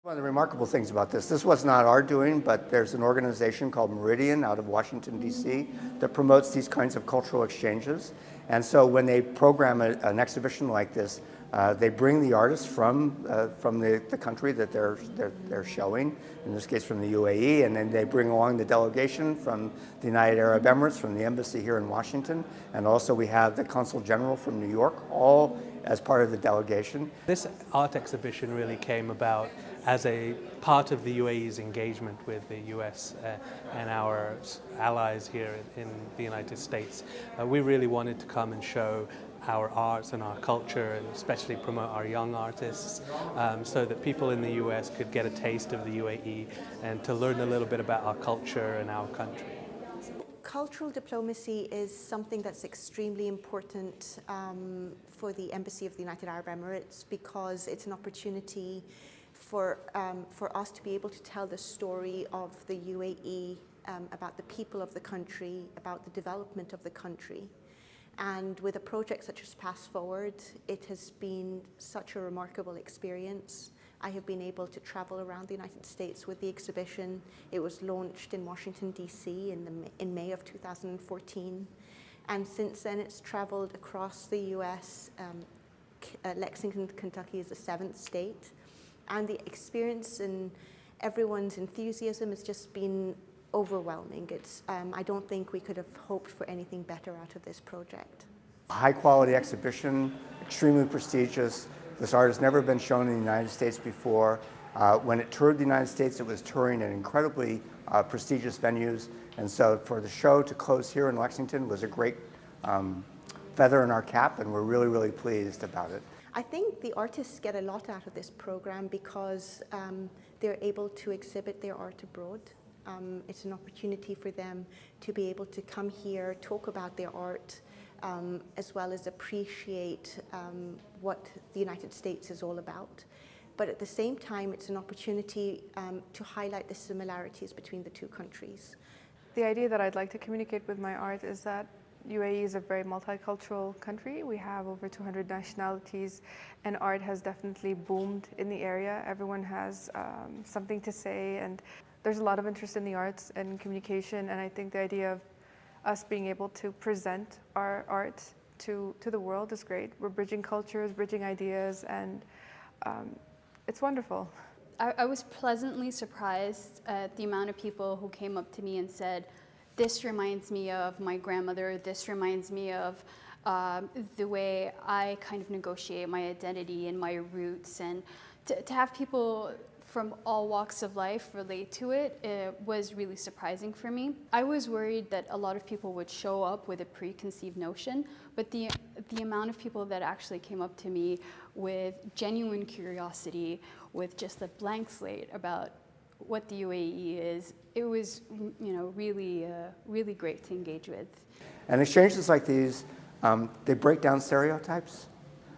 One of the remarkable things about this was not our doing, but there's an organization called Meridian out of Washington, D.C. that promotes these kinds of cultural exchanges. And so when they program an exhibition like this, they bring the artists from the country that they're showing, in this case from the UAE, and then they bring along the delegation from the United Arab Emirates, from the embassy here in Washington, and also we have the Consul General from New York, all as part of the delegation. This art exhibition really came about as a part of the UAE's engagement with the US and our allies here in the United States. We really wanted to come and show our arts and our culture, and especially promote our young artists, so that people in the US could get a taste of the UAE and to learn a little bit about our culture and our country. Cultural diplomacy is something that's extremely important for the Embassy of the United Arab Emirates, because it's an opportunity for us to be able to tell the story of the UAE, about the people of the country, about the development of the country. And with a project such as Pass Forward, it has been such a remarkable experience. I have been able to travel around the United States with the exhibition. It was launched in Washington, D.C. in May of 2014. And since then, it's traveled across the U.S. Lexington, Kentucky is the 7th state. And the experience and everyone's enthusiasm has just been overwhelming. I don't think we could have hoped for anything better out of this project. High quality exhibition, extremely prestigious. This art has never been shown in the United States before. When it toured the United States, it was touring at incredibly prestigious venues. And so for the show to close here in Lexington was a great feather in our cap, and we're really, really pleased about it. I think the artists get a lot out of this program because they're able to exhibit their art abroad. It's an opportunity for them to be able to come here, talk about their art, as well as appreciate what the United States is all about. But at the same time, it's an opportunity to highlight the similarities between the two countries. The idea that I'd like to communicate with my art is that UAE is a very multicultural country. We have over 200 nationalities, and art has definitely boomed in the area. Everyone has something to say, and there's a lot of interest in the arts and communication, and I think the idea of us being able to present our art to the world is great. We're bridging cultures, bridging ideas, and it's wonderful. I was pleasantly surprised at the amount of people who came up to me and said, "This reminds me of my grandmother, this reminds me of the way I kind of negotiate my identity and my roots." And to have people from all walks of life relate to it, it was really surprising for me. I was worried that a lot of people would show up with a preconceived notion, but the amount of people that actually came up to me with genuine curiosity, with just a blank slate about what the UAE is, it was, really great to engage with. And exchanges like these, they break down stereotypes.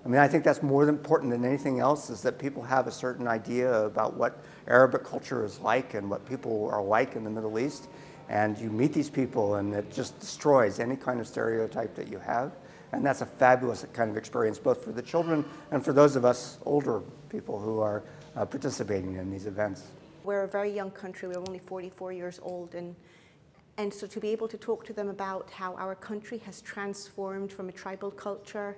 I mean, I think that's more important than anything else, is that people have a certain idea about what Arabic culture is like and what people are like in the Middle East. And you meet these people and it just destroys any kind of stereotype that you have. And that's a fabulous kind of experience, both for the children and for those of us older people who are participating in these events. We're a very young country. We're only 44 years old, and so to be able to talk to them about how our country has transformed from a tribal culture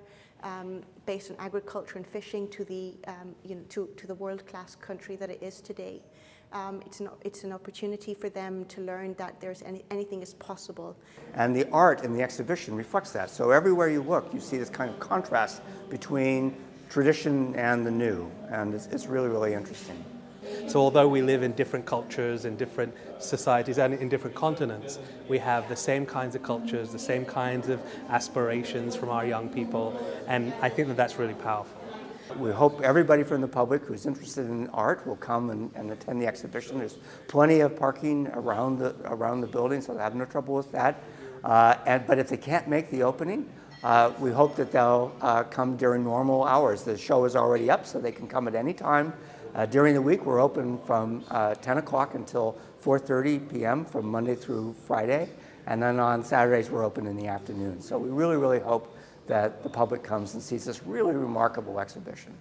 based on agriculture and fishing to the to the world-class country that it is today, it's an opportunity for them to learn that anything is possible. And the art in the exhibition reflects that. So everywhere you look, you see this kind of contrast between tradition and the new, and it's really, really interesting. So although we live in different cultures, in different societies, and in different continents, we have the same kinds of cultures, the same kinds of aspirations from our young people, and I think that that's really powerful. We hope everybody from the public who's interested in art will come and attend the exhibition. There's plenty of parking around the building, so they have no trouble with that. But if they can't make the opening, we hope that they'll come during normal hours. The show is already up, so they can come at any time. During the week, we're open from 10 o'clock until 4:30 p.m. from Monday through Friday. And then on Saturdays, we're open in the afternoon. So we really, really hope that the public comes and sees this really remarkable exhibition.